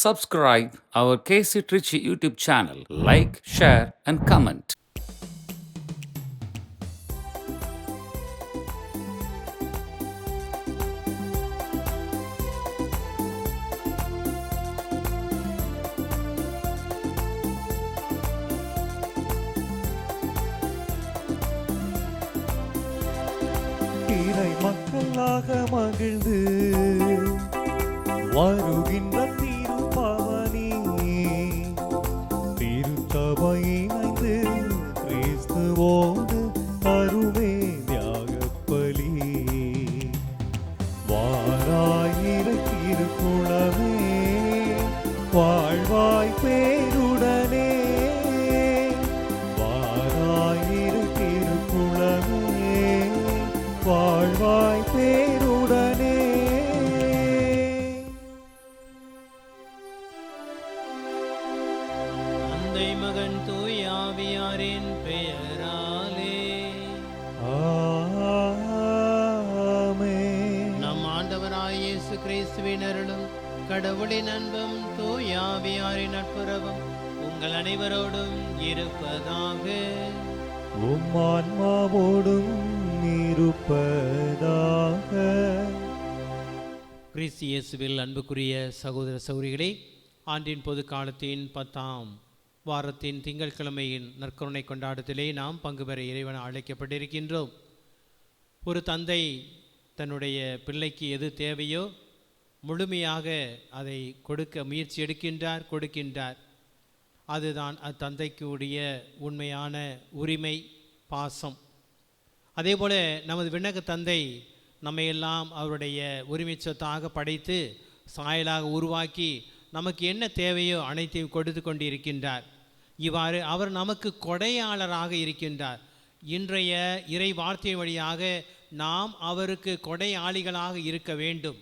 Subscribe our KC Trichy YouTube channel. Like, share, and comment. இறை மக்களாக மகிழ்ந்து வருகின்ற திருப்பவனி திருச்சபை இணைந்து கிறிஸ்துவோடு அருமே தியாகப்பலி வாராயிரு திருக்குளமே வாழ்வாய் பேருடனே வாராயிரு திருக்குளமே வாழ்வாய் பேருடனே. தந்தை மகன் தூய் ஆவியாரின் பெயராலே ஆமென். நம் ஆண்டவராய் இயேசு கிறிஸ்துவின் அருளும் கடவுளின் அன்பும் தூய் ஆவியாரின் நட்புறவும் உங்கள் அனைவரோடும் இருப்பதாக. உம் ஆன்மாவோடும் இருப்பதாக. கிறிஸ்து இயேசுவில் அன்புக்குரிய சகோதர சகோதரிகளே, ஆண்டின் பொது காலத்தின் 10ஆம் வாரத்தின் திங்கட்கிழமையின் நற்கருணை கொண்டாட்டத்திலே நாம் பங்கு பெற இறைவன் அழைக்கப்பட்டிருக்கின்றோம். ஒரு தந்தை தன்னுடைய பிள்ளைக்கு எது தேவையோ முழுமையாக அதை கொடுக்க முயற்சி கொடுக்கின்றார். அதுதான் அத்தந்தைக்கு உடைய உண்மையான உரிமை, பாசம். அதேபோல் நமது விண்ணக தந்தை நம்மையெல்லாம் அவருடைய உரிமை சொத்தாக படைத்து சாயலாக உருவாக்கி நமக்கு என்ன தேவையோ அனைத்தையும் கொடுத்து கொண்டு இருக்கின்றார். இவ்வாறு அவர் நமக்கு கொடையாளராக இருக்கின்றார். இன்றைய இறை வார்த்தை வழியாக நாம் அவருக்கு கொடையாளிகளாக இருக்க வேண்டும்.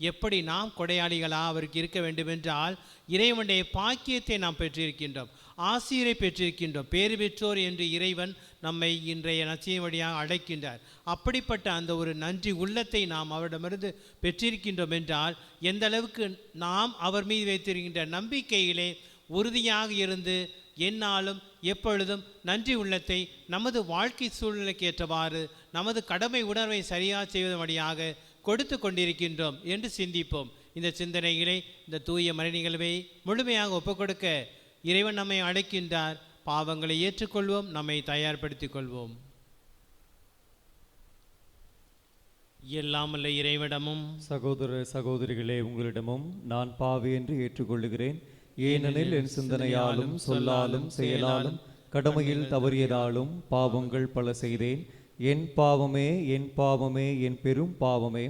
எப்படி நாம் கொடையாளிகளாக அவருக்கு இருக்க வேண்டும் என்றால், இறைவனுடைய பாக்கியத்தை நாம் பெற்றிருக்கின்றோம், ஆசிரியரை பெற்றிருக்கின்றோம். பேறு பெற்றோர் என்று இறைவன் நம்மை இன்றைய நற்செய்தி வழியாக அழைக்கின்றார். அப்படிப்பட்ட அந்த ஒரு நன்றி உள்ளத்தை நாம் அவரிடமிருந்து பெற்றிருக்கின்றோம் என்றால், எந்த அளவுக்கு நாம் அவர் மீது வைத்திருக்கின்ற நம்பிக்கையிலே உறுதியாக இருந்து எந்நாளும் எப்பொழுதும் நன்றி உள்ளத்தை நமது வாழ்க்கை சூழ்நிலைக்கு ஏற்றவாறு நமது கடமை உணர்வை சரியாக செய்வது வழியாக கொடுத்து கொண்டிருக்கின்றோம் என்று சிந்திப்போம். இந்த சிந்தனைகளை, இந்த தூய மறை நிகழ்வை முழுமையாக ஒப்புக்கொடுக்க இறைவன் நம்மை அழைக்கின்றார். பாவங்களை ஏற்றுக்கொள்வோம், நம்மை தயார்படுத்திக் கொள்வோம். எல்லாமல்ல இறைவிடமும் சகோதர சகோதரிகளே, உங்களிடமும் நான் பாவி என்று ஏற்றுக்கொள்ளுகிறேன். ஏனெனில் என் சிந்தனையாலும் சொல்லாலும் செயலாலும் கடமையில் தவறியதாலும் பாவங்கள் பல செய்தேன். என் பாவமே என் பாவமே என் பெரும் பாவமே.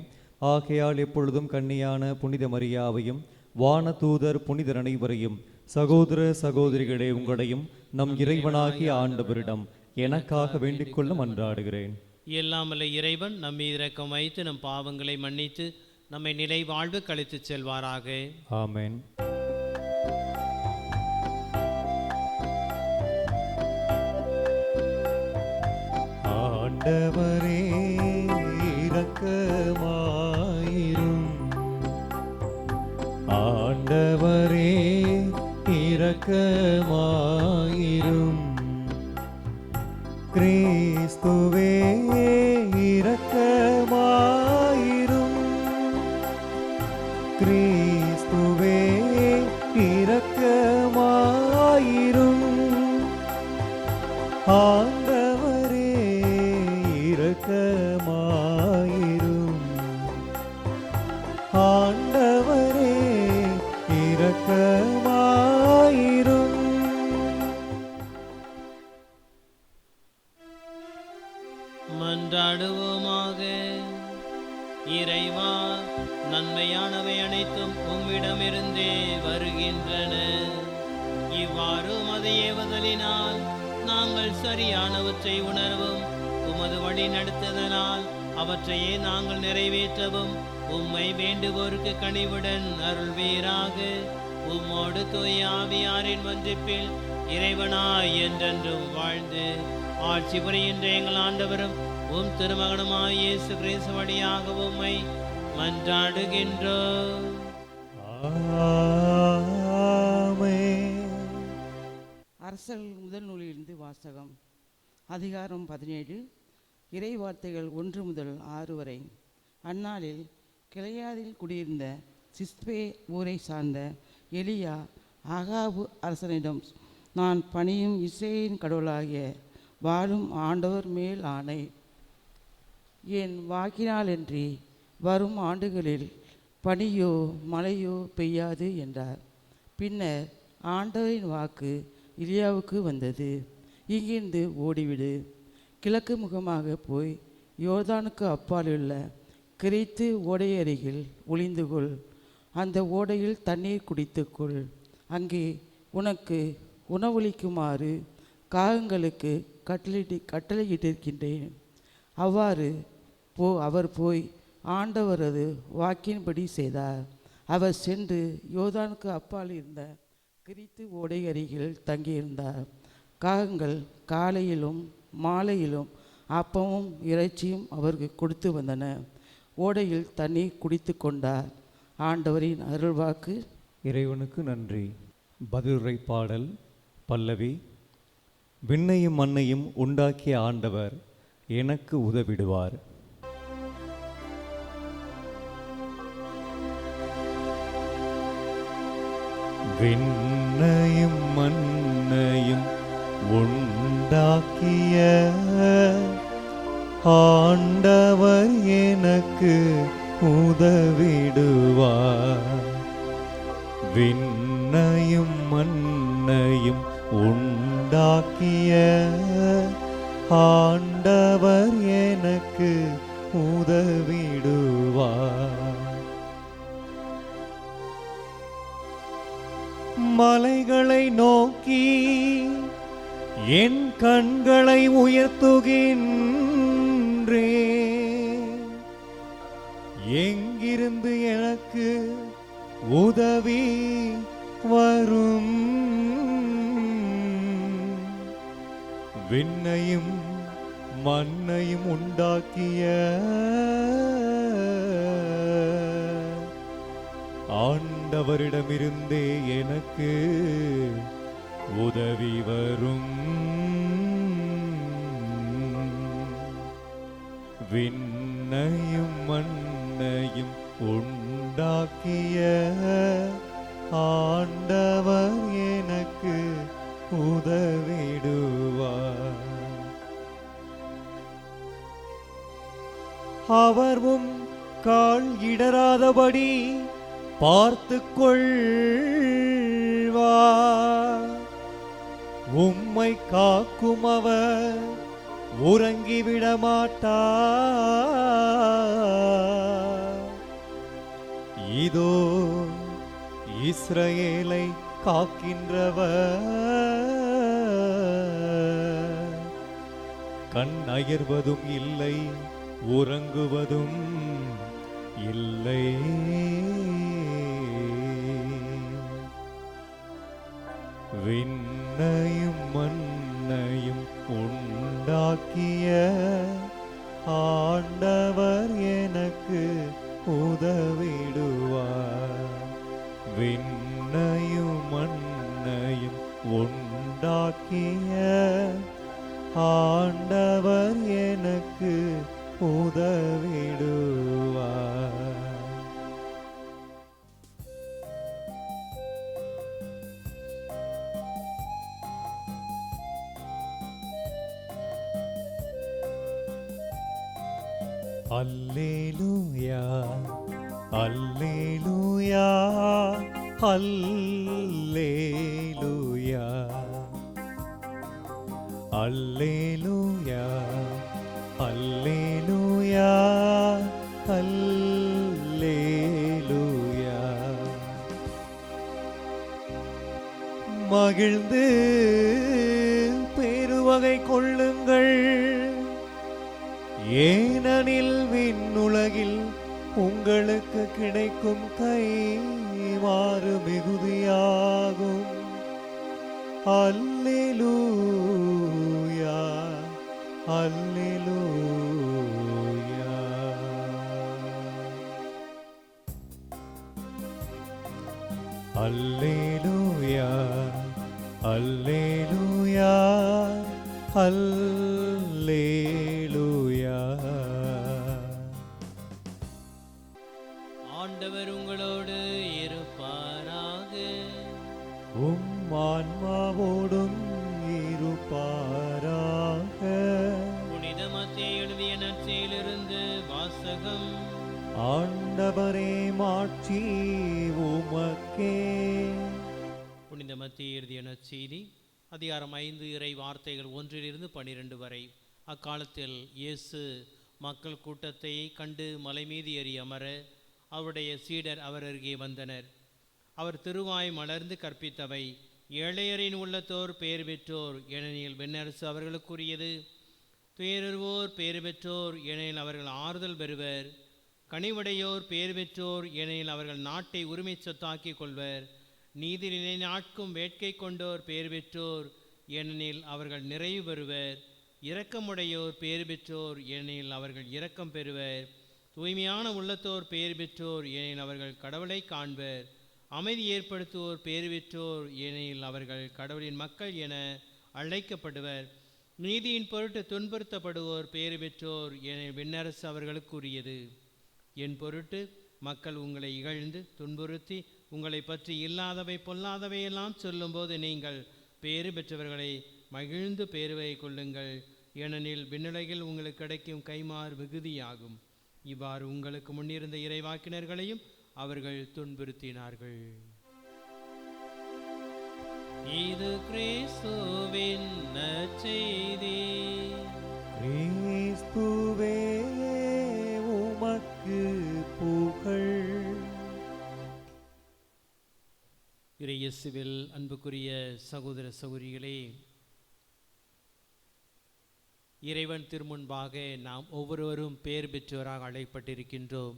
ஆகையால் எப்பொழுதும் கன்னியான புனித மரியாவையும் வானதூதர் புனிதர் அனைவரையும், சகோதர சகோதரிகளே, உங்களையும் நம் இறைவனாகிய ஆண்டவரிடம் எனக்காக வேண்டிக் கொள்ள மன்றாடுகிறேன். எல்லாமல்ல இறைவன் நம் மீது இரக்கம் வைத்து நம் பாவங்களை மன்னித்து நம்மை நிலை வாழ்வு கழித்து செல்வாராக. ஆமென். ஆண்டவரே இரக்கமாயிரும். ஆண்டவரே இரக்கமாயிரும். கிறிஸ்துவே இரக்கமாயிரும். கிறிஸ்துவே இரக்கமாயிரும். ஆண்டவரே இரக்கமாயிரும். ஆண்டவரே இரக்கமாயிரும். மன்றாடுவோமாக. இறைவா, நன்மையானவை அனைத்தும் உம்மிடமிருந்தே வருகின்றன. இவ்வாறு உமது ஏவுதலினால் நாங்கள் சரியானவற்றை உணர்வும் உமது வழி நடத்துதனால் அவற்றையே நாங்கள் நிறைவேற்றவும் உம்மை வேண்டுவோருக்கு கனிவுடன் அருள்வீராக. உம்மோடு தூய ஆவியாரின் ஒன்றிப்பில் இறைவனாய் என்றென்றும் வாழ்ந்து ஆட்சி புரிகின்ற எங்கள் ஆண்டவரும் உம் திருமகனுமாய் இயேசு கிறிஸ்து வழியாக உம்மை மன்றாடுகின்றோம். ஆமென். அரசர்கள் முதல் நூலிலிருந்து வாசகம். அதிகாரம் 17. இறை வார்த்தைகள் 1 முதல் 6 வரை. அந்நாளில் கிளையாதில் குடியிருந்த சிஸ்பே ஊரை சார்ந்த எலியா ஆகாபு அரசனிடம், நான் பணியும் இஸ்ரேலின் கடவுளாகிய வாழும் ஆண்டவர் மேல் ஆணை, என் வாக்கினாலன்றி வரும் ஆண்டுகளில் பனியோ மழையோ பெய்யாது என்றார். பின்னர் ஆண்டவரின் வாக்கு எலியாவுக்கு வந்தது, இங்கிருந்து ஓடிவிடு, கிழக்கு முகமாக போய் யோர்தானுக்கு அப்பாலுள்ள கிரேத்து ஓடை அருகில் ஒளிந்து கொள், அந்த ஓடையில் தண்ணீர் குடித்துக்கொள், அங்கே உனக்கு உணவளிக்குமாறு காகங்களுக்கு கட்டளையிட்டிருக்கின்றேன். அவ்வாறு அவர் போய் ஆண்டவரது வாக்கின்படி செய்தார். அவர் சென்று யோர்தானுக்கு அப்பால் இருந்த கிரேத்து ஓடை அருகில் தங்கியிருந்தார். காகங்கள் காலையிலும் மாலையிலும் அப்பமும் இறைச்சியும் அவருக்கு கொடுத்து வந்தன. ஓடையில் தண்ணீர் குடித்து கொண்டார். ஆண்டவரின் அருள்வாக்கு. இறைவனுக்கு நன்றி. பதிலுரை பாடல். பல்லவி. விண்ணையும் மண்ணையும் உண்டாக்கிய ஆண்டவர் எனக்கு உதவிடுவார். விண்ணையும் மண்ணையும் உண்டாக்கிய ஆண்டவர் எனக்கு உதவிடுவார். விண்ணையும் மண்ணையும் உண்டாக்கிய ஆண்டவர் எனக்கு உதவிடுவார். மலைகளை நோக்கி என் கண்களை உயர்த்துகின்றேன், எங்கிருந்து எனக்கு உதவி வரும்? விண்ணையும் மண்ணையும் உண்டாக்கிய ஆண்டவரிடமிருந்தே எனக்கு உதவி வரும். விண்ணையும் மண்ணையும் உண்டாக்கிய ஆண்டவர் எனக்கு உதவிடுவார். அவரும் கால் இடராதபடி பார்த்து கொள்வார். உம்மை காக்கும் அவர் உறங்கிவிட மாட்டார். இதோ இஸ்ரவேலை காக்கின்றவர், கண் அயர்வதும் இல்லை, உறங்குவதும் இல்லை. விண்ணையும் மண்ணையும் உண்டாக்கிய ஆண்டவர் எனக்கு உதவிடுவார். விண்ணையும் மண்ணையும் உண்டாக்கிய ஆண்டவர் எனக்கு உதவிடுவார். அல்லேலூயா, அல்லேலூயா, அல்லேலூயா, அல்லேலூயா, அல்லேலூயா, அல்லேலூயா. மகிழ்ந்து பெருவகை கொள்ளுங்கள், ஏனெனில் விண்ணுலகில் உங்களுக்கு கிடைக்கும் கைமாறு மிகுதியாகும். அல்லேலூயா, அல்லேலூயா. அல்லேலூயா அல்லேலூயா அல்லேலூயா. ஆண்டவர் உங்களோடு இருப்பாராக. உம் ஆன்மாவோடும் இருப்பாராக. புனித மத்தேயு எழுதிய நற்செய்தியிலிருந்து வாசகம். ஆண்டவரே மாட்சி உமக்கே. புனித மத்தேயு எழுதிய நற்செய்தி அதிகாரம் 5 இறை வார்த்தைகள் 1 - 12 வரை. அக்காலத்தில் இயேசு மக்கள் கூட்டத்தை கண்டு மலை மீது ஏறி அமர அவருடைய சீடர் அவர் அருகே வந்தனர். அவர் திருவாய் மலர்ந்து கற்பித்தவை: ஏழையரின் உள்ளத்தோர் பேறு பெற்றோர், ஏனெனில் விண்ணரசு அவர்களுக்குரியது. துயருவோர் பேறு பெற்றோர், ஏனெனில் அவர்கள் ஆறுதல் பெறுவர். கனிவுடையோர் பேறு பெற்றோர், ஏனெனில் அவர்கள் நாட்டை உரிமை சொத்தாக்கிக் கொள்வர். நீதி நிலைநாட்கும் வேட்கை கொண்டோர் பேறு பெற்றோர், ஏனெனில் அவர்கள் நிறைவு பெறுவர். இரக்கமுடையோர் பேறு பெற்றோர், ஏனெனில் அவர்கள் இரக்கம் பெறுவர். தூய்மையான உள்ளத்தோர் பேறு பெற்றோர், ஏனெனில் அவர்கள் கடவுளை காண்பர். அமைதி ஏற்படுத்துவோர் பேறு பெற்றோர், ஏனெனில் அவர்கள் கடவுளின் மக்கள் என அழைக்கப்படுவர். நீதியின் பொருட்டு துன்புறுத்தப்படுவோர் பேறு பெற்றோர், ஏனெனில் விண்ணரசு அவர்களுக்குரியது. என் பொருட்டு மக்கள் உங்களை இகழ்ந்து துன்புறுத்தி உங்களை பற்றி இல்லாதவை பொல்லாதவையெல்லாம் சொல்லும்போது நீங்கள் பேறு பெற்றவர்களை மகிழ்ந்து பேருவை கொள்ளுங்கள், ஏனெனில் விண்ணுலகில் உங்களுக்கு கிடைக்கும் கைமாறு மிகுதியாகும். இவ்வாறு உங்களுக்கு முன்னிருந்த இறைவாக்கினர்களையும் அவர்கள் துன்புறுத்தினார்கள். இது கிறிஸ்துவின் நற்செய்தி. கிறிஸ்துவே உமக்கு புகழ். இயேசுவில் அன்புக்குரிய சகோதர சகோதரிகளே, இறைவன் திருமுன்பாக நாம் ஒவ்வொருவரும் பேர் பெற்றோராக அழைக்கப்பட்டிருக்கின்றோம்.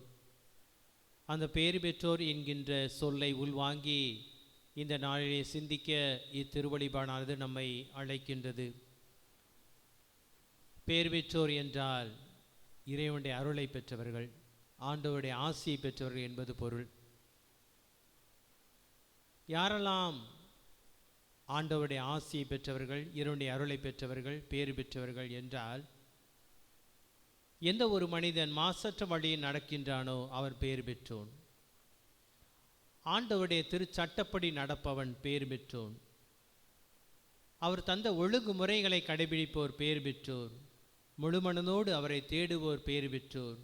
அந்த பேர் பெற்றோர் என்கின்ற சொல்லை உள்வாங்கி இந்த நாளிலே சிந்திக்க இத்திருவழிபாடானது நம்மை அழைக்கின்றது. பேர் பெற்றோர் என்றால் இறைவனுடைய அருளை பெற்றவர்கள், ஆண்டவருடைய ஆசியை பெற்றவர்கள் என்பது பொருள். யாரெல்லாம் ஆண்டவருடைய ஆசியை பெற்றவர்கள், இறைவனுடைய அருளை பெற்றவர்கள், பேறு பெற்றவர்கள் என்றால், எந்த ஒரு மனிதன் மாசற்ற வழியில் நடக்கின்றானோ அவர் பேறு பெற்றோன். ஆண்டவருடைய திருச்சட்டப்படி நடப்பவன் பேறு பெற்றோன். அவர் தந்த ஒழுங்குமுறைகளை கடைபிடிப்போர் பேறு பெற்றோர். முழுமனதோடு அவரை தேடுவோர் பேறு பெற்றோர்.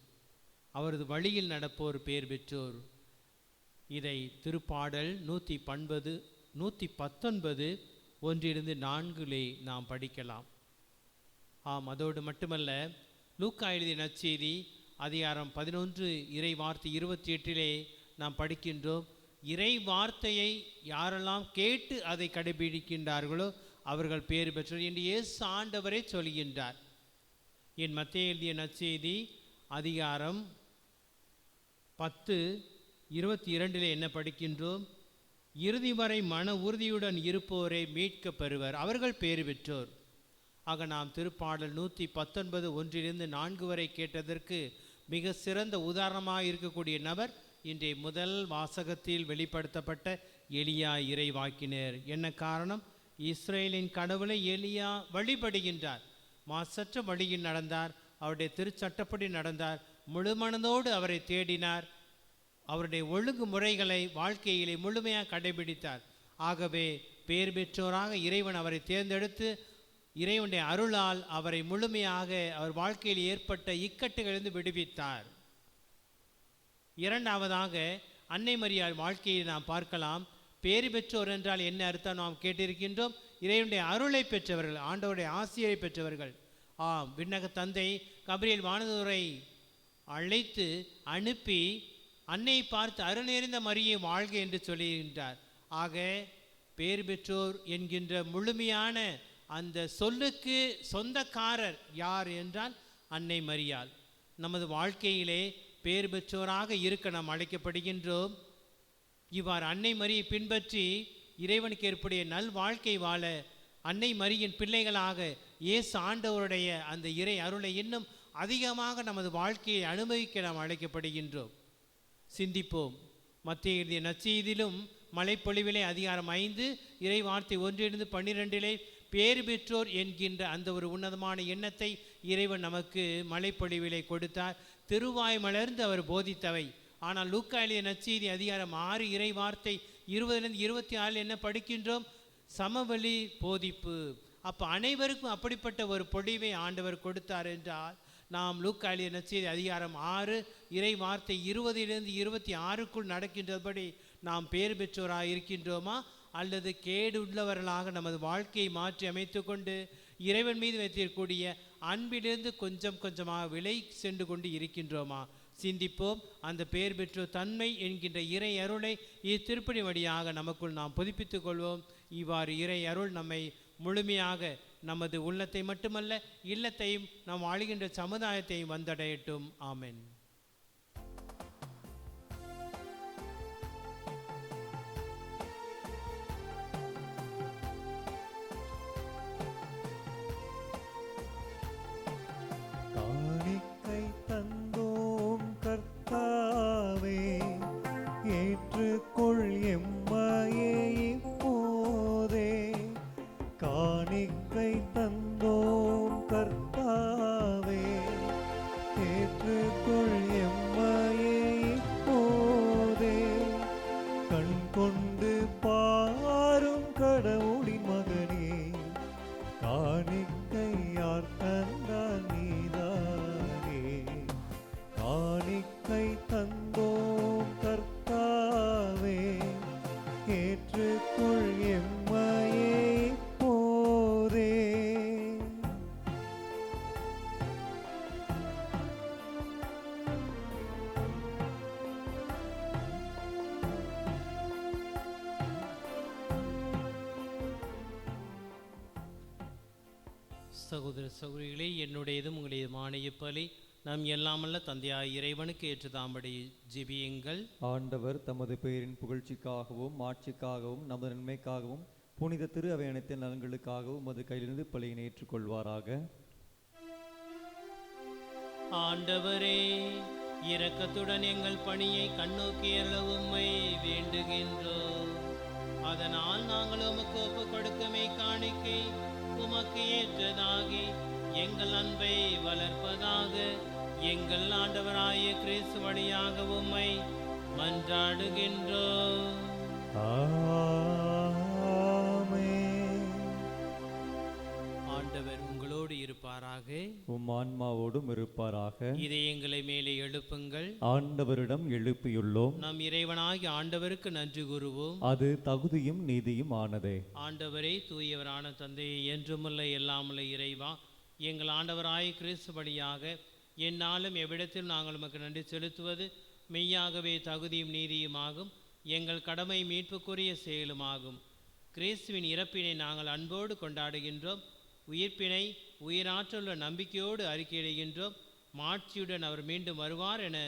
அவரது வழியில் நடப்போர் பேறு பெற்றோர். இதை திருப்பாடல் 119 1-4 நாம் படிக்கலாம். அதோடு மட்டுமல்ல, லூக்கா எழுதிய நற்செய்தி அதிகாரம் 11 இறை வார்த்தை 28 நாம் படிக்கின்றோம்: இறை வார்த்தையை யாரெல்லாம் கேட்டு அதை கடைபிடிக்கின்றார்களோ அவர்கள் பேறு பெற்றோர் என்று இயேசு ஆண்டவரே சொல்கின்றார். என் மத்தேயு எழுதிய நற்செய்தி அதிகாரம் 10:22 என்ன படிக்கின்றோம்? இறுதி வரை மன உறுதியுடன் இருப்போரை மீட்க பெறுவர், அவர்கள் பேறு பெற்றோர். ஆக நாம் திருப்பாடல் 119 1-4 வரை கேட்டதற்கு மிக சிறந்த உதாரணமாக இருக்கக்கூடிய நபர் இன்றைய முதல் வாசகத்தில் வெளிப்படுத்தப்பட்ட எலியா இறைவாக்கினர். என்ன காரணம்? இஸ்ரேலின் கடவுளை எலியா வழிபடுகின்றார். மாசற்ற வழியில் நடந்தார், அவருடைய திருச்சட்டப்படி நடந்தார், முழுமனதோடு அவரை தேடினார், அவருடைய ஒழுங்குமுறைகளை வாழ்க்கையிலே முழுமையாக கடைபிடித்தார். ஆகவே பேர் பெற்றோராக இறைவன் அவரை தேர்ந்தெடுத்து இறைவனுடைய அருளால் அவரை முழுமையாக அவர் வாழ்க்கையில் ஏற்பட்ட இக்கட்டுகளிலிருந்து விடுவித்தார். இரண்டாவதாக அன்னை மரியாள் வாழ்க்கையை நாம் பார்க்கலாம். பேறு பெற்றோர் என்றால் என்ன அர்த்தம் நாம் கேட்டிருக்கின்றோம். இறைவனுடைய அருளை பெற்றவர்கள், ஆண்டவருடைய ஆசியை பெற்றவர்கள். விண்ணக தந்தை கபிரியேல் வானதூதரை அழைத்து அனுப்பி அன்னையை பார்த்து அருள் நிறைந்த மரியை வாழ்க என்று சொல்லுகின்றார். ஆக பேறு பெற்றோர் என்கின்ற முழுமையான அந்த சொல்லுக்கு சொந்தக்காரர் யார் என்றால் அன்னை மரியாள். நமது வாழ்க்கையிலே பேறு பெற்றோராக இருக்க நாம் அழைக்கப்படுகின்றோம். இவ்வாறு அன்னை மரியை பின்பற்றி இறைவனுக்கு ஏற்புடைய நல் வாழ்க்கை வாழ அன்னை மரியின் பிள்ளைகளாக இயேசு ஆண்டவருடைய அந்த இறை அருளை இன்னும் அதிகமாக நமது வாழ்க்கையை அனுபவிக்க நாம் அழைக்கப்படுகின்றோம். சிந்திப்போம். மத்தேயு எழுதிய நற்செய்தியிலும் மலைப்பொழிவிலே அதிகாரம் 5 இறை வார்த்தை 1-12 பேறு பெற்றோர் என்கின்ற அந்த ஒரு உன்னதமான எண்ணத்தை இறைவன் நமக்கு மலைப்பொழிவிலே கொடுத்தார். திருவாய் மலர்ந்து அவர் போதித்தவை. ஆனால் லூக்கா எழுதிய நற்செய்தி அதிகாரம் 6 இறை வார்த்தை 20-26 என்ன படிக்கின்றோம்? சமவெளி போதிப்பு. அப்போ அனைவருக்கும் அப்படிப்பட்ட ஒரு பொழிவை ஆண்டவர் கொடுத்தார் என்றால், நாம் லூக்கா எழுதிய நற்செய்தி அதிகாரம் 6 இறை வார்த்தை 20-26 நடக்கின்றபடி நாம் பேறு பெற்றோராக இருக்கின்றோமா, அல்லது கேடு உள்ளவர்களாக நமது வாழ்க்கையை மாற்றி அமைத்து கொண்டு இறைவன் மீது வைத்திருக்கக்கூடிய அன்பிலிருந்து கொஞ்சம் கொஞ்சமாக விலை சென்று கொண்டு இருக்கின்றோமா? சிந்திப்போம். அந்த பேர் பெற்றோர் தன்மை என்கின்ற இறை அருளை இத்திருப்பணி வழியாக நமக்குள் நாம் புதுப்பித்துக் கொள்வோம். இவ்வாறு இறை அருள் நம்மை முழுமையாக நமது உள்ளத்தை மட்டுமல்ல இல்லத்தையும் நாம் வாழுகின்ற சமுதாயத்தையும் வந்தடையட்டும். ஆமென். காணிக்கை தந்தோம் கர்த்தாவே, ஏற்றுக்கொள் எம்மையே இப்போதே. காணிக்கை தந்தோம் கர்த்தாவே, ஏற்றுக்கொள் எம்மையே இப்போதே. கண் கொண்டு பாரும் கடவுளின் மகனே, காணிக்கை யார் தந்தார் நீதானே. காணிக்கை தந்தோம் கர்த்தாவே, ஏற்றுக்கொள் எம்மையே இப்போதே. சகோதர சகோதரிகளே, என்னுடையதும் உங்களுடையதுமான இப்பலி நாம் எல்லாமல்ல தந்தையாய் இறைவனுக்கு ஏற்றுதாம்படி ஜெபியுங்கள். ஆண்டவர் தமது பெயரின் புகழ்ச்சிக்காகவும் மாட்சிக்காகவும் நமது நன்மைக்காகவும் புனித திரு அவை அனைத்து நலன்களுக்காகவும் உமது கையிலிருந்து பலியினை ஏற்றுக்கொள்வாராக. ஆண்டவரே, இரக்கத்துடன் எங்கள் பணியை கண்ணோக்கி அருள உம்மை வேண்டுகின்றோம். அதனால் நாங்கள் உமக்கு ஒப்பு கொடுக்கமே காணிக்கை உமக்கு ஏற்றதாகி எங்கள் அன்பை வளர்ப்பதாக எங்கள் ஆண்டவராகிய கிறிஸ்து வழியாக உம்மை மன்றாடுகின்றோம். ஆமென். ஆண்டவர் உங்களோடு இருப்பாராக, உம் ஆன்மாவோடும் இருப்பாராக. இதயங்களை மேலே எழுப்புங்கள். ஆண்டவரிடம் எழுப்பியுள்ளோம், நம் இறைவனாகிய ஆண்டவருக்கு நன்றி கூறுவோம். அது தகுதியும் நீதியும் ஆனதே. ஆண்டவரே, தூயவரான தந்தையை, என்றுமுள்ள எல்லாமுள்ள இறைவா, எங்கள் ஆண்டவராகிய கிறிஸ்து வழியாக எந்நாளும் எவ்விடத்தில் நாங்கள் உமக்கு நன்றி செலுத்துவது மெய்யாகவே தகுதியும் நீதியுமாகும். எங்கள் கடமை மீட்புக்குரிய செயலுமாகும். கிறிஸ்துவின் இறப்பினை நாங்கள் அன்போடு கொண்டாடுகின்றோம். உயிர்ப்பினை உயிராற்றலுள்ள நம்பிக்கையோடு அறிக்கையிடுகின்றோம். மாட்சியுடன் அவர் மீண்டும் வருவார் என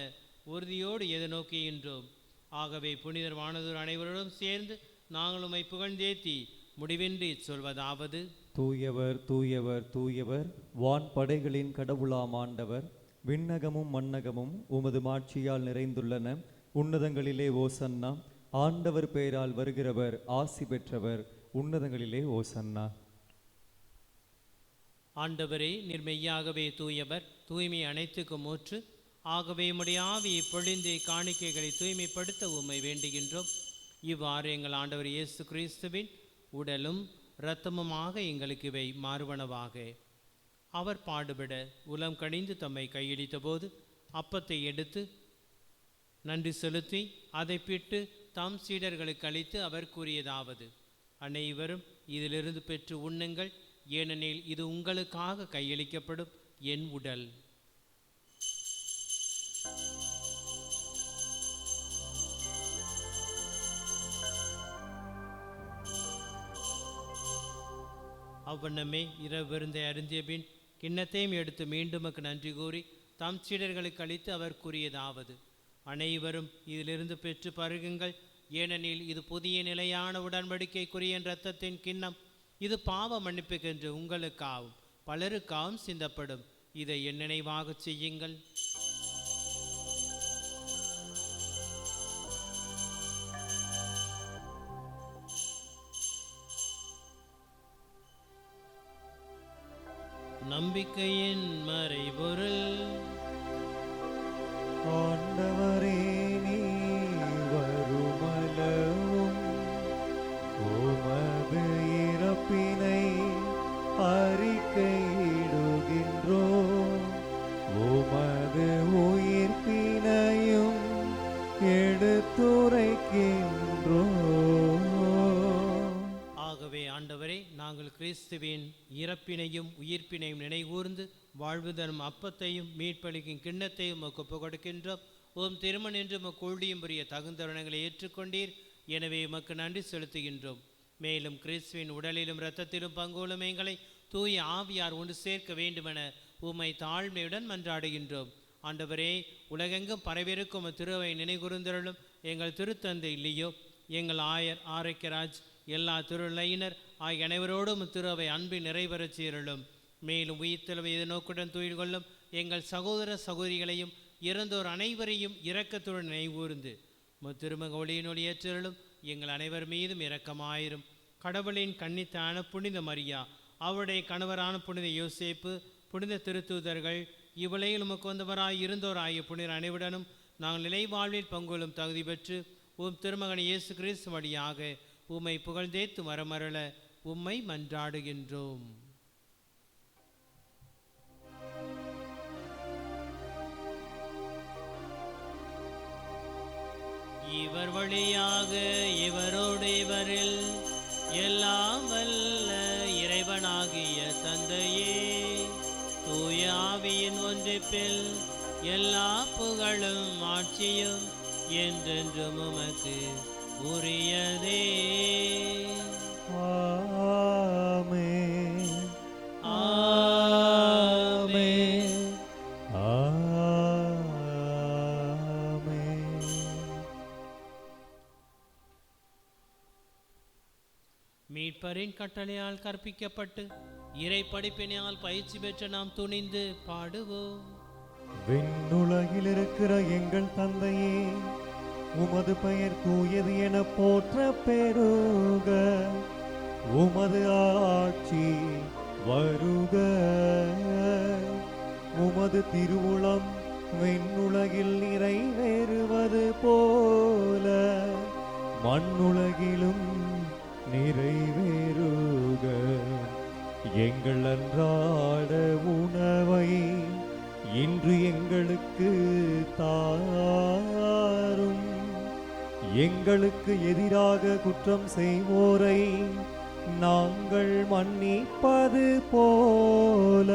உறுதியோடு எதிர்நோக்குகின்றோம். ஆகவே புனிதர் வானதூர் அனைவரோடும் சேர்ந்து நாங்கள் உம்மை புகழ்ந்தேத்தி முடிவின்றி சொல்வதாவது: தூயவர் தூயவர் தூயவர், வான் படைகளின் கடவுளாம் ஆண்டவர். விண்ணகமும் மண்ணகமும் உமது மாட்சியால் நிறைந்துள்ளன. உன்னதங்களிலே ஓசன்னா. ஆண்டவர் பெயரால் வருகிறவர் ஆசி பெற்றவர். உன்னதங்களிலே ஓசன்னா. ஆண்டவரே, நீர் மெய்யாகவே தூயவர், தூய்மை அனைத்துக்கும் ஊற்று. ஆகவே உம்முடைய ஆவியை பொழிந்து காணிக்கைகளை தூய்மைப்படுத்த உம்மை வேண்டுகின்றோம். இவ்வாறு எங்கள் ஆண்டவர் இயேசு கிறிஸ்துவின் உடலும் இரத்தமுமாக எங்களுக்கு இவை மாறுவனவாக. அவர் பாடுபட உலம் கனிந்து தம்மை கையளித்த போது அப்பத்தை எடுத்து நன்றி செலுத்தி அதை பிட்டு தம் சீடர்களுக்கு அளித்து அவர் கூறியதாவது: அனைவரும் இதிலிருந்து பெற்று உண்ணுங்கள், ஏனெனில் இது உங்களுக்காக கையளிக்கப்படும் என் உடல். அவ்வண்ணமே இரவு விருந்தை அருந்திய பின் கிண்ணத்தையும் எடுத்து மீண்டும் நன்றி கூறி தம் சீடர்களுக்கு அளித்து அவர் கூறியதாவது: அனைவரும் இதிலிருந்து பெற்று பருகுங்கள், ஏனெனில் இது புதிய நிலையான உடன்படிக்கைக்குரிய இரத்தத்தின் கிண்ணம். இது பாவ மன்னிப்புக்கென்று உங்களுக்காகவும் பலருக்காகவும் சிந்தப்படும். இதை என் நினைவாக செய்யுங்கள். நம்பிக்கையின் மறைபொருள். ஆண்டவரே நீர் வருமளவும் உமது இறப்பினை அறிக்கையிடுகின்றோம், உமது உயிர்ப்பினையும் எடுத்துரைக்கின்றோம். ஆகவே ஆண்டவரே, நாங்கள் கிறிஸ்துவின் இறப்பினையும் உயிர்ப்பினையும் நினைகூர்ந்து வாழ்வு தரும் அப்பத்தையும் மீட்பளிக்கும் கிண்ணத்தையும் உமக்கு ஒப்புக் கொடுக்கின்றோம். ஓம் திருமண் என்று உமக்கு ஊழியம் புரிய தகுந்தருணங்களை ஏற்றுக்கொண்டீர். எனவே உமக்கு நன்றி செலுத்துகின்றோம். மேலும் கிறிஸ்துவின் உடலிலும் இரத்தத்திலும் பங்குள்ள எங்களை தூய ஆவியார் ஒன்று சேர்க்க வேண்டுமென உம்மை தாழ்மையுடன் மன்றாடுகின்றோம். ஆண்டவரே, உலகெங்கும் பரவிருக்கும் திருவை நினைகூர்ந்தருளும். எங்கள் திருத்தந்தை இல்லையோ, எங்கள் ஆயர் ஆரோக்கியராஜ், எல்லா திருநிலையினர் ஆகிய அனைவரோடும் திருவை அன்பின் நிறைவேறச் சீரலும். மேலும் உயிர்த்தெழுவை எதிர்நோக்குடன் துயில் கொள்ளும் எங்கள் சகோதர சகோதரிகளையும் இறந்தோர் அனைவரையும் இரக்கத்துடன் நினைவூர்ந்து திருமக ஒளியினொளி ஏற்றலும். எங்கள் அனைவர் மீதும் இரக்கமாயிரும். கடவுளின் கன்னித்தான புனித மரியா, அவருடைய கணவரான புனித யோசேப்பு, புனித திருத்தூதர்கள், இவ்வுலகில் உமக்கு வந்தவராய் இருந்தோர் ஆகிய புனிதர் அனைவருடனும் நாங்கள் நிலை வாழ்வில் பங்கொள்ளும் தகுதி பெற்று உம் திருமகன் இயேசு கிறிஸ்து வழியாக உம்மை புகழ்ந்தேத்து மரமரள உம்மை மன்றாடுகின்றோம். இவர் வழியாக இவரோடு இவரில் எல்லாம் வல்ல இறைவனாகிய தந்தையே, தூய ஆவியின் ஒன்றிப்பில் எல்லா புகழும் ஆட்சியும் என்றென்றும் உமக்கு உரியதே. ஆமென். ஆமென். ஆமென். மீட்பரின் கட்டளையால் கற்பிக்கப்பட்டு இறை படிப்பினால் பயிற்சி பெற்ற நாம் துணிந்து பாடுவோம். விண்ணுலகில் இருக்கிற எங்கள் தந்தையே, உமது பெயர் தூயது என போற்ற பெருக, உமது ஆட்சி வருக, உமது திருவுளம் விண்ணுலகில் நிறைவேறுவது போல மண்ணுலகிலும் நிறைவேறுக. எங்கள் அன்றாட உணவை இன்று எங்களுக்கு தாரும், எங்களுக்கு எதிராக குற்றம் செய்வோரை நாங்கள் மன்னிப்பது போல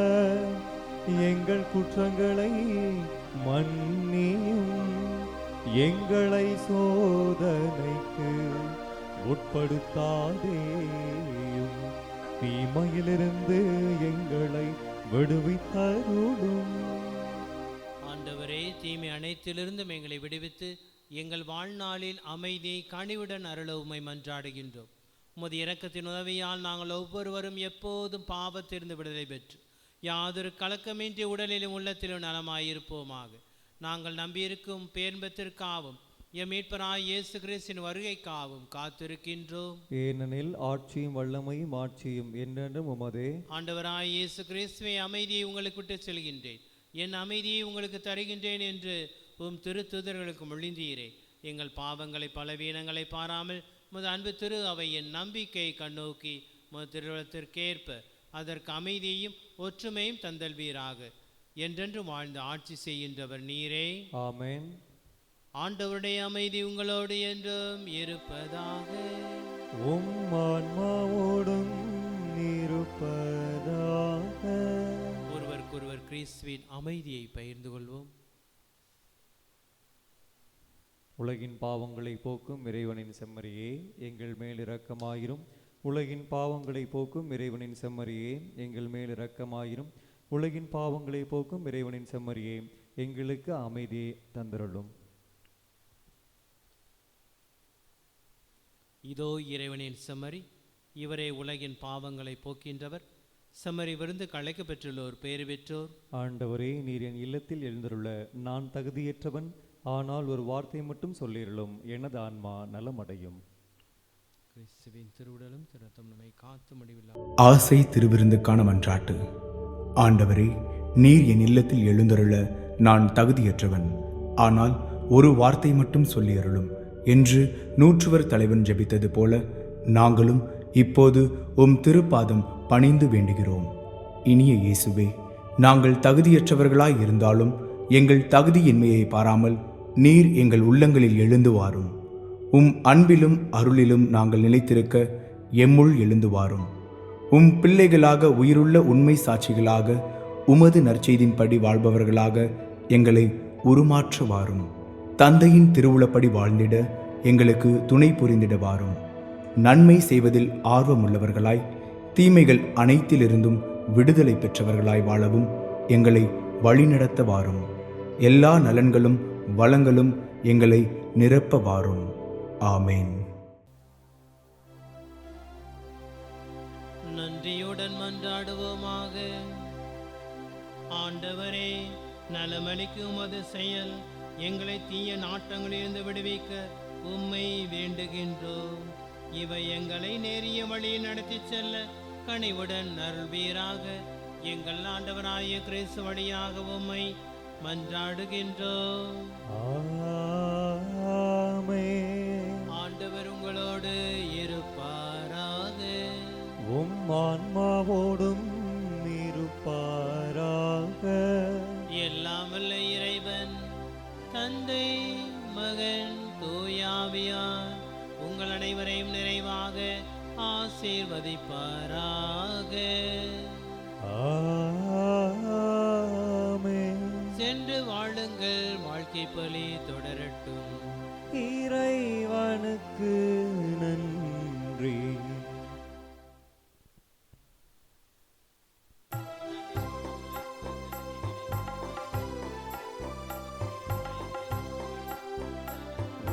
எங்கள் குற்றங்களை மன்னியும், எங்களை சோதனைக்கு உட்படுத்தாதேயும், தீமையிலிருந்து எங்களை விடுவித்தருளும். ஆண்டவரே, தீமை அனைத்திலிருந்தும் எங்களை விடுவித்து எங்கள் வாழ்நாளில் அமைதியை கனிவுடன் அருள உம்மை மன்றாடுகின்றோம். உமது இரக்கத்தின் உதவியால் நாங்கள் ஒவ்வொருவரும் எப்போதும் பாவத்திலிருந்து விடுதலை பெற்று யாதொரு கலக்கமின்றி உடலிலும் உள்ளத்திலும் நலமாயிருப்போமாக. நாங்கள் நம்பியிருக்கும் பேர்பத்திற்காகவும் எம் மீட்பராய் இயேசு கிறிஸ்தின் வருகைக்காகவும் காத்திருக்கின்றோம். ஏனெனில் ஆட்சியும் வல்லமையும் ஆட்சியும் என்றென்றும் உமதே. ஆண்டவராய் இயேசு கிறிஸ்துவை, அமைதியை உங்களுக்கு விட்டு செல்கின்றேன், என் அமைதியை உங்களுக்கு தருகின்றேன் என்று உம் திருத்தூதர்களுக்கு மொழிந்தீரே. எங்கள் பாவங்களை பலவீனங்களை பாராமல் உமது அன்பு திரு அவையின் நம்பிக்கையை கண்ணோக்கி உமது திருவுளத்திற்கேற்ப அதற்கு அமைதியையும் ஒற்றுமையும் தந்தல்வீராக. என்றென்றும் வாழ்ந்து ஆட்சி செய்கின்றவர் நீரே. ஆமென். ஆண்டவருடைய அமைதி உங்களோடு என்றும் இருப்பதாக. உம் ஆன்மாவோடும் இருப்பதாக. ஒருவருக்கொருவர் கிறிஸ்துவின் அமைதியை பகிர்ந்து கொள்வோம். உலகின் பாவங்களை போக்கும் இறைவனின் செம்மறியே, எங்கள் மேல் இரக்கமாயிரும். உலகின் பாவங்களை போக்கும் இறைவனின் செம்மறியே, எங்கள் மேல் இரக்கமாயிரும். உலகின் பாவங்களை போக்கும் இறைவனின் செம்மறியே, எங்களுக்கு அமைதியை தந்தருளும். இதோ இறைவனின் செம்மறி, இவரே உலகின் பாவங்களை போக்கின்றவர். செம்மறி விருந்து களைக்க பெற்றுள்ளோர் பேறு பெற்றோர். ஆண்டவரே, நீர் என் இல்லத்தில் எழுந்தருள நான் தகுதியற்றவன், ஆனால் ஒரு வார்த்தை மட்டும் சொல்லிருளும், எனது ஆன்மா நலமடையும். கிறிஸ்துவின் திருவுடலும் திருத்தம் நம்மை காத்து முடிவில்லா. ஆசை திருவிருந்துக்கான மன்றாட்டு. ஆண்டவரே, நீர் என் இல்லத்தில் எழுந்தருள நான் தகுதியற்றவன். ஆனால் ஒரு வார்த்தை மட்டும் சொல்லியருளும் என்று நூற்றுவர் தலைவன் ஜெபித்தது போல நாங்களும் இப்போது உம் திருப்பாதம் பணிந்து வேண்டுகிறோம். இனிய இயேசுவே, நாங்கள் தகுதியற்றவர்களாய் இருந்தாலும் எங்கள் தகுதியின்மையை பாராமல் நீர் எங்கள் உள்ளங்களில் எழுந்து வாரும். உம் அன்பிலும் அருளிலும் நாங்கள் நிலைத்திருக்க எம்முள் எழுந்து வாரும். உம் பிள்ளைகளாக உயிருள்ள உண்மை சாட்சிகளாக உமது நற்செய்தின்படி வாழ்பவர்களாக எங்களை உருமாற்ற வாரும். தந்தையின் திருவுளப்படி வாழ்ந்திட எங்களுக்கு துணை புரிந்திட வாரும். நன்மை செய்வதில் ஆர்வமுள்ளவர்களாய் தீமைகள் அனைத்திலிருந்தும் விடுதலை பெற்றவர்களாய் வாழவும் எங்களை வழிநடத்த வாரும். எல்லா நலன்களும் வளங்களும் எங்களை நிரப்ப வாரும். ஆமேன். நன்றியுடன் மன்றாடுவோமாக. ஆண்டவரே, நலமளிக்கு உமது செயல் எங்களை தீய நாட்டங்களிலிருந்து விடுவிக்க உம்மை வேண்டுகின்றோம். இவை எங்களை நேரிய வழியில் நடத்திச் செல்ல கனிவுடன் அருள்வீராக. எங்கள் ஆண்டவராகிய கிறிஸ்து வழியாக உம்மை மன்றாடுகின்றோம். ஆமென். ஆண்டவர் உங்களோடு இருப்பாராக. உம் ஆன்மாவோடும் இருப்பாராக. எல்லாம் வல்ல இறைவன் தந்தை, மகன், தூயாவியார் உங்கள் அனைவரையும் நிறைவாக ஆசீர்வதிப்பாராக. ஆமென். சென்று வாழுங்கள், வாழ்க்கை பலி தொடரட்டும். இறைவனுக்கு நன்றி.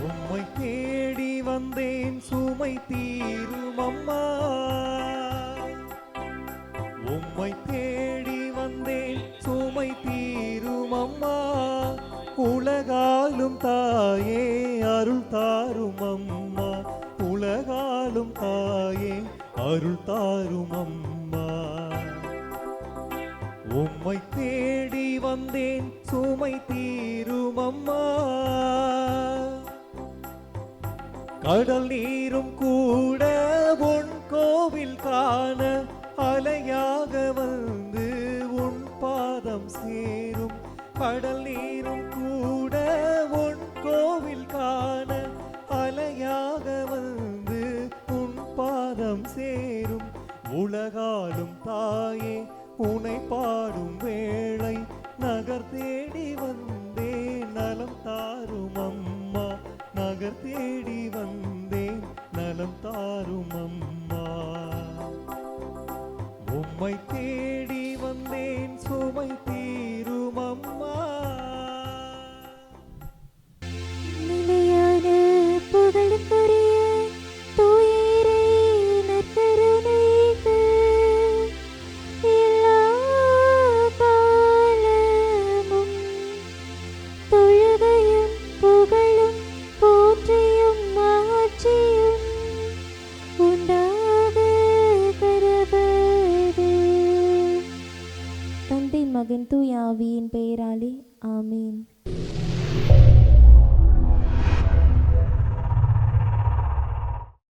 உம்மை தேடி வந்தேன் சுமை தீரும் அம்மா. உம்மை தேடி வந்தேன் சுமை தீரும் அம்மா. உலகாலும் தாயே அருள் தாரும் அம்மா. உலகாலும் தாயே அருள் தாரும் அம்மா. உம்மை தேடி வந்தேன் சுமை தீரும் அம்மா. கடல் நீரும் கூட உன் கோவில் காண அலையாக வந்து உன் பாதம் சேரும். கடல் நீரும் கூட உன் கோவில் காண அலையாக வந்து உன் பாதம் சேரும். உலகாலும் தாயே உனை பாடும் வேளை நகர் தேடி வந்தேன் நலம் தாரும் அம்மா. நகர் தேடி வந்தேன் நலம் தாரும் அம்மா. உம்மை தேடி வந்தேன் சுமை தீரும் அம்மா. நிலையான புகழுக்குரிய தூயரே நற்கருணைக்கு எல்லா காலமும் தொழுகையும் புகழும் போற்றியும் மாட்சியும் உண்டாக கடவது. தந்தை, மகன், தூய ஆவியின் பெயராலே ஆமீன்.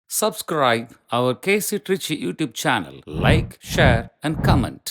Subscribe our KC Trichy YouTube channel. Like, share and comment.